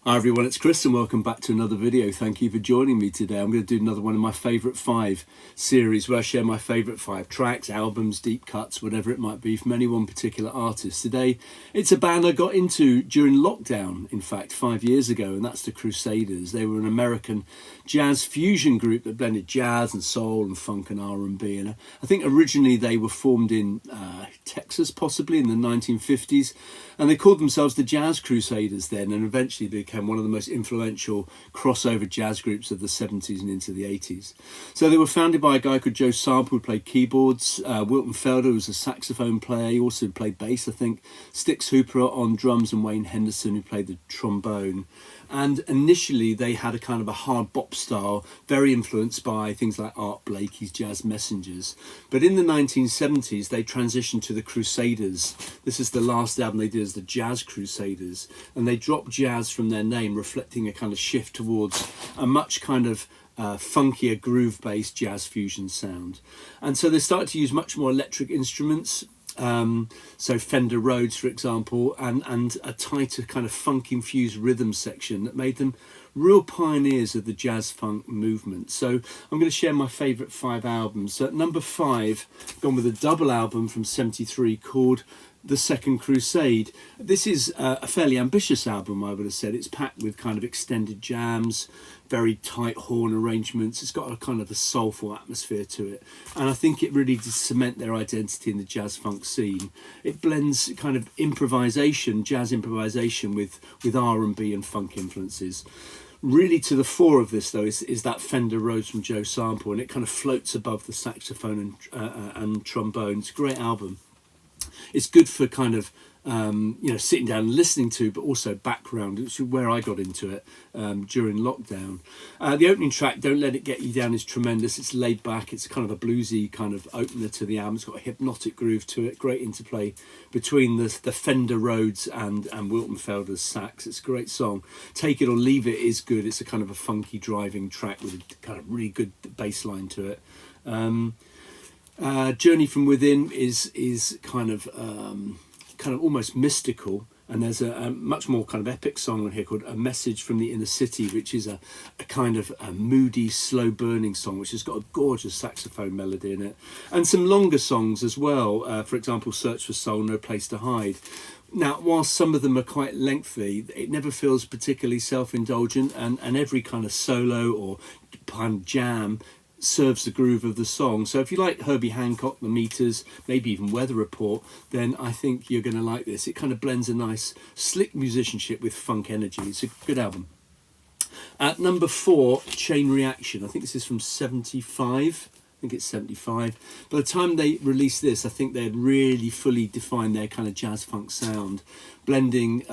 Hi everyone, it's Chris and welcome back to another video. Thank you for joining me today. I'm going to do another one of my favourite 5 series where I share my favourite 5 tracks, albums, deep cuts, whatever it might be from any one particular artist. Today it's a band I got into during lockdown, in fact 5 years ago, and that's the Crusaders. They were an American jazz fusion group that blended jazz and soul and funk and R&B, and I think originally they were formed in Texas, possibly in the 1950s, and they called themselves the Jazz Crusaders then, and eventually they became one of the most influential crossover jazz groups of the 70s and into the 80s. So they were founded by a guy called Joe Sample, who played keyboards, Wilton Felder, who was a saxophone player, he also played bass, I think, Stix Hooper on drums, and Wayne Henderson, who played the trombone. And initially they had a kind of a hard bop style, very influenced by things like Art Blakey's Jazz Messengers. But in the 1970s they transitioned to the Crusaders. This is the last album they did as the Jazz Crusaders, and they dropped jazz from their name, reflecting a kind of shift towards a much kind of funkier groove-based jazz fusion sound. And so they started to use much more electric instruments, so Fender Rhodes, for example, and a tighter kind of funk-infused rhythm section that made them real pioneers of the jazz funk movement. So I'm going to share my favourite 5 albums. So at number 5, I've gone with a double album from '73 called The Second Crusade. This is a fairly ambitious album, I would have said. It's packed with kind of extended jams, very tight horn arrangements. It's got a kind of a soulful atmosphere to it, and I think it really did cement their identity in the jazz funk scene. It blends kind of improvisation, jazz improvisation, with R&B and funk influences. Really to the fore of this though is that Fender Rhodes from Joe Sample, and it kind of floats above the saxophone and trombone. It's a great album. It's good for kind of sitting down and listening to, but also background, which is where I got into it during lockdown. The opening track, Don't Let It Get You Down, is tremendous. It's laid back, it's kind of a bluesy kind of opener to the album. It's got a hypnotic groove to it, great interplay between the Fender Rhodes and Wilton Felder's sax. It's a great song. Take It or Leave It is good. It's a kind of a funky driving track with a kind of really good bass line to it. Journey from Within is kind of almost mystical, and there's a much more kind of epic song on here called A Message from the Inner City, which is a kind of a moody, slow burning song, which has got a gorgeous saxophone melody in it, and some longer songs as well. For example, Search for Soul, No Place to Hide. Now, whilst some of them are quite lengthy, it never feels particularly self-indulgent, and every kind of solo or kind of jam serves the groove of the song. So if you like Herbie Hancock, The Meters, maybe even Weather Report, then I think you're going to like this. It kind of blends a nice slick musicianship with funk energy. It's a good album. At number 4, Chain Reaction. I think this is from 75. I think it's 75. By the time they released this, I think they had really fully defined their kind of jazz funk sound, blending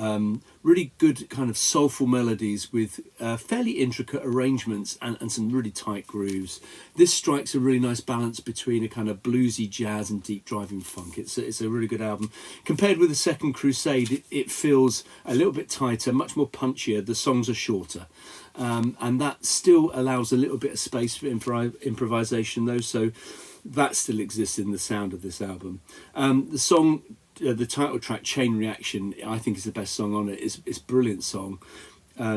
really good kind of soulful melodies with fairly intricate arrangements and some really tight grooves. This strikes a really nice balance between a kind of bluesy jazz and deep driving funk. It's a really good album. Compared with The Second Crusade, it feels a little bit tighter, much more punchier. The songs are shorter. And that still allows a little bit of space for improvisation though, so that still exists in the sound of this album. The song, the title track, Chain Reaction, I think is the best song on it. It's a brilliant song.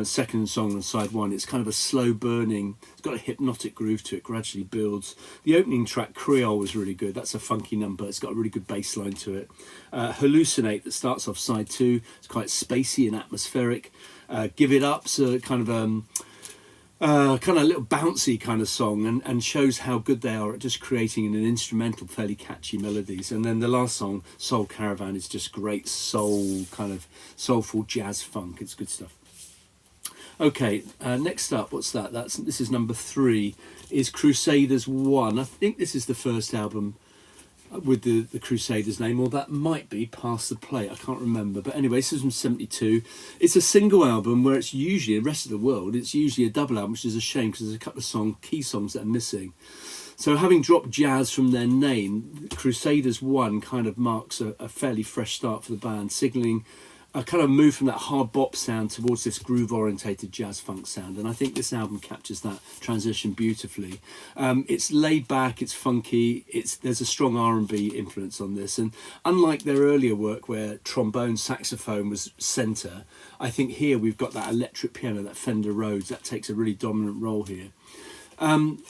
Second song on side 1, it's kind of a slow burning, it's got a hypnotic groove to it, gradually builds. The opening track, Creole, was really good. That's a funky number. It's got a really good bass line to it. Hallucinate, that starts off side 2, it's quite spacey and atmospheric. Give It Up's a kind of a little bouncy kind of song, and shows how good they are at just creating an instrumental, fairly catchy melodies. And then the last song, Soul Caravan, is just great soul, kind of soulful jazz funk. It's good stuff. Okay, next up, what's that? This is number 3, is Crusaders 1. I think this is the first album with the Crusaders name, or that might be Past the Plate, I can't remember. But anyway, this is from 72. It's a single album where it's usually, the rest of the world, it's usually a double album, which is a shame because there's a couple of key songs that are missing. So having dropped jazz from their name, Crusaders 1 kind of marks a fairly fresh start for the band, signalling I kind of moved from that hard bop sound towards this groove orientated jazz funk sound, and I think this album captures that transition beautifully. It's laid back, it's funky, there's a strong R&B influence on this, and unlike their earlier work where trombone saxophone was center, I think here we've got that electric piano, that Fender Rhodes, that takes a really dominant role here.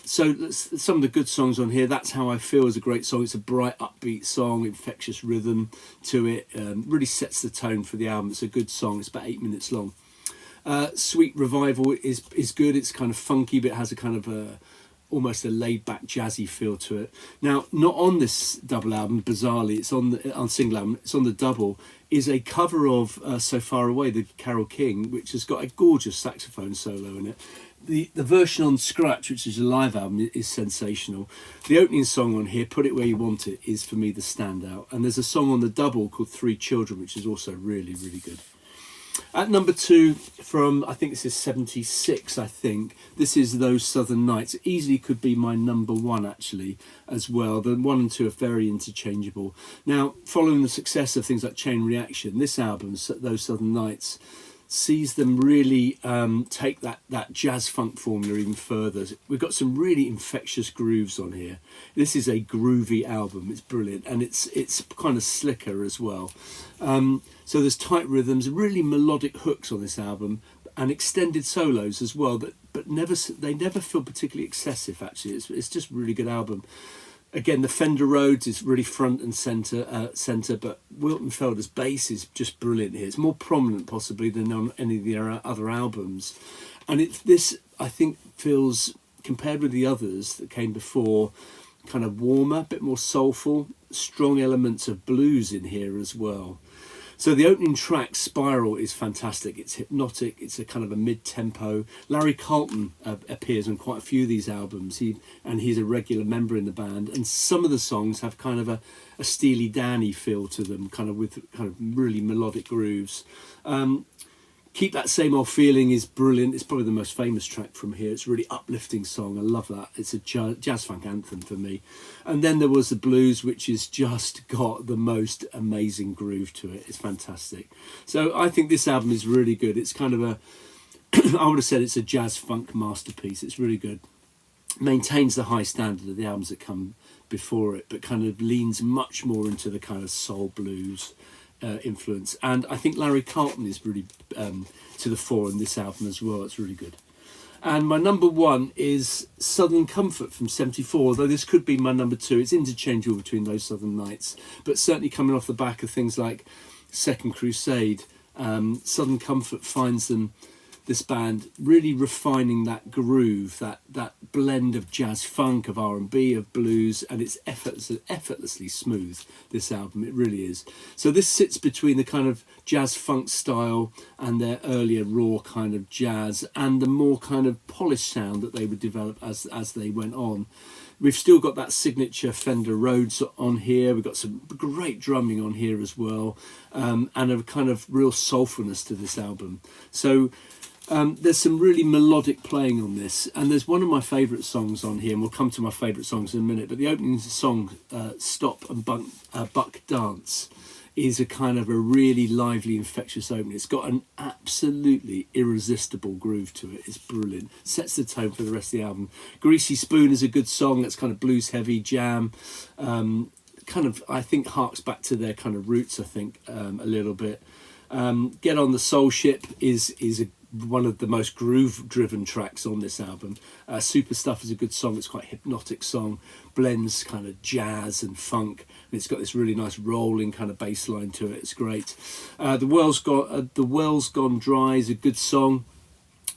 So some of the good songs on here. That's How I Feel is a great song. It's a bright, upbeat song, infectious rhythm to it. Really sets the tone for the album. It's a good song. It's about 8 minutes long. Sweet Revival is good. It's kind of funky, but it has a kind of almost a laid-back jazzy feel to it. Now, not on this double album, bizarrely, it's on single album. It's on the double. Is a cover of So Far Away, the Carole King, which has got a gorgeous saxophone solo in it. The version on Scratch, which is a live album, is sensational. The opening song on here, Put It Where You Want It, is for me the standout. And there's a song on the double called Three Children, which is also really, really good. At number 2, from, I think this is 76, I think, this is Those Southern Nights. It easily could be my number 1, actually, as well. The 1 and 2 are very interchangeable. Now, following the success of things like Chain Reaction, this album, Those Southern Nights, sees them really take that jazz funk formula even further. We've got some really infectious grooves on here. This is a groovy album. It's brilliant, and it's kind of slicker as well. So there's tight rhythms, really melodic hooks on this album, and extended solos as well. But they never feel particularly excessive. Actually, it's just a really good album. Again, the Fender Rhodes is really front and centre, but Wilton Felder's bass is just brilliant here. It's more prominent possibly than on any of the other albums. And this, I think, feels, compared with the others that came before, kind of warmer, a bit more soulful, strong elements of blues in here as well. So the opening track, Spiral, is fantastic. It's hypnotic. It's a kind of a mid-tempo. Larry Carlton appears on quite a few of these albums. He's a regular member in the band. And some of the songs have kind of a Steely Dan-y feel to them, kind of with kind of really melodic grooves. Keep That Same Old Feeling is brilliant. It's probably the most famous track from here. It's a really uplifting song. I love that. It's a jazz funk anthem for me. And then there was the blues, which has just got the most amazing groove to it. It's fantastic. So I think this album is really good. It's kind of I would have said it's a jazz funk masterpiece. It's really good. Maintains the high standard of the albums that come before it, but kind of leans much more into the kind of soul blues influence. And I think Larry Carlton is really to the fore in this album as well. It's really good. And my number 1 is Southern Comfort from 74, although this could be my number 2. It's interchangeable between Those Southern Nights, but certainly coming off the back of things like Second Crusade, Southern Comfort finds this band really refining that groove, that blend of jazz funk, of R&B, of blues, and it's effortlessly smooth, this album. It really is. So this sits between the kind of jazz funk style and their earlier raw kind of jazz and the more kind of polished sound that they would develop as they went on. We've still got that signature Fender Rhodes on here. We've got some great drumming on here as well, and a kind of real soulfulness to this album. So there's some really melodic playing on this, and there's one of my favourite songs on here, and we'll come to my favourite songs in a minute, but the opening song, Stop and Buck Dance, is a kind of a really lively, infectious opening. It's got an absolutely irresistible groove to it. It's brilliant. Sets the tone for the rest of the album. Greasy Spoon is a good song. That's kind of blues heavy, jam. Kind of, I think, harks back to their kind of roots, I think, a little bit. Get on the Soul Ship is one of the most groove-driven tracks on this album. Super Stuff is a good song. It's quite a hypnotic song. Blends kind of jazz and funk. And it's got this really nice rolling kind of bass line to it. It's great. The Well's Gone Dry is a good song.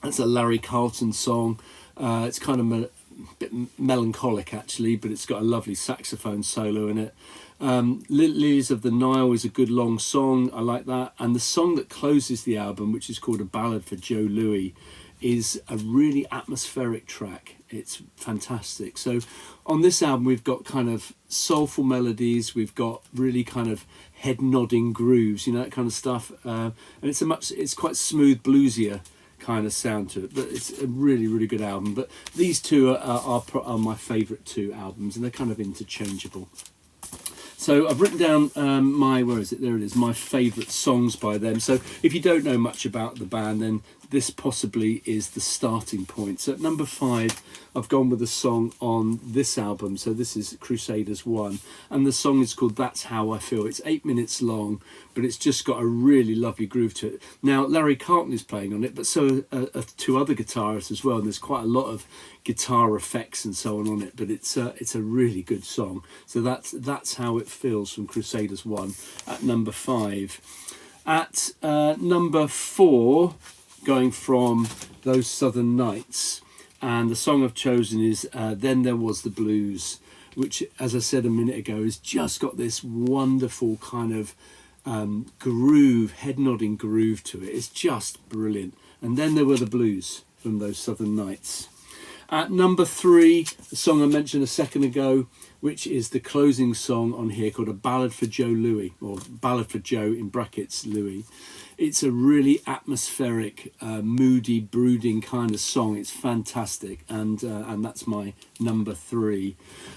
That's a Larry Carlton song. It's kind of a bit melancholic, actually, but it's got a lovely saxophone solo in it. Lilies of the Nile is a good long song. I like that. And the song that closes the album, which is called A Ballad for Joe Louis, is a really atmospheric track. It's fantastic. So on this album we've got kind of soulful melodies, we've got really kind of head nodding grooves, that kind of stuff, and it's quite smooth, bluesier kind of sound to it, but it's a really, really good album. But these two are my favourite 2 albums, and they're kind of interchangeable. So I've written down where is it? There it is, my favourite songs by them. So if you don't know much about the band, then this possibly is the starting point. So at number 5, I've gone with a song on this album. So this is Crusaders 1, and the song is called That's How I Feel. It's 8 minutes long, but it's just got a really lovely groove to it. Now, Larry Carlton is playing on it, but so are 2 other guitarists as well, and there's quite a lot of guitar effects and so on it, but it's a really good song. So that's How It Feels from Crusaders 1 at number 5. At number 4, going from Those Southern Nights, and the song I've chosen is Then There Was the Blues, which, as I said a minute ago, has just got this wonderful kind of groove, head nodding groove to it. It's just brilliant. And then there were the blues from Those Southern Nights. At number 3, the song I mentioned a second ago, which is the closing song on here, called A Ballad for Joe Louis, or Ballad for Joe in brackets Louis. It's a really atmospheric, moody, brooding kind of song. It's fantastic, and that's my number 3.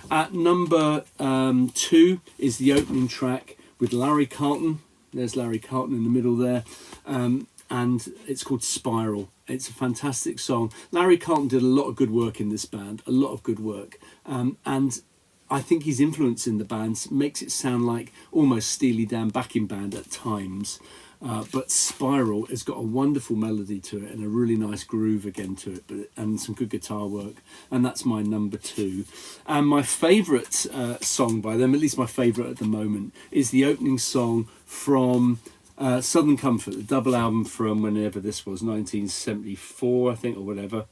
At number 2 is the opening track with Larry Carlton. There's Larry Carlton in the middle there, and it's called Spiral. It's a fantastic song. Larry Carlton did a lot of good work in this band, a lot of good work, and I think his influence in the band makes it sound like almost Steely Dan backing band at times. But Spiral has got a wonderful melody to it and a really nice groove again to it, and some good guitar work, and that's my number 2. And my favourite song by them, at least my favourite at the moment, is the opening song from Southern Comfort, the double album from whenever this was, 1974 I think, or whatever,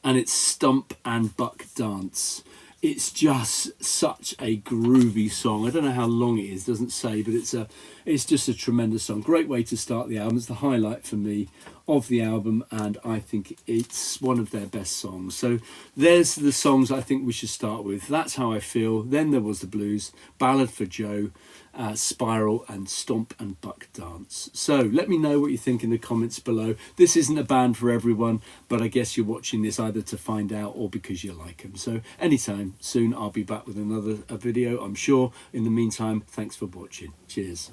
and it's Stomp and Buck Dance. It's just such a groovy song. I don't know how long it is, doesn't say, but it's just a tremendous song. Great way to start the album. It's the highlight for me of the album, and I think it's one of their best songs. So there's the songs I think we should start with. That's How I Feel, Then There Was the Blues, Ballad for Joe, Spiral, and Stomp and Buck Dance. So let me know what you think in the comments below. This isn't a band for everyone, but I guess you're watching this either to find out or because you like them. So anytime soon I'll be back with another video, I'm sure. In the meantime, thanks for watching. Cheers.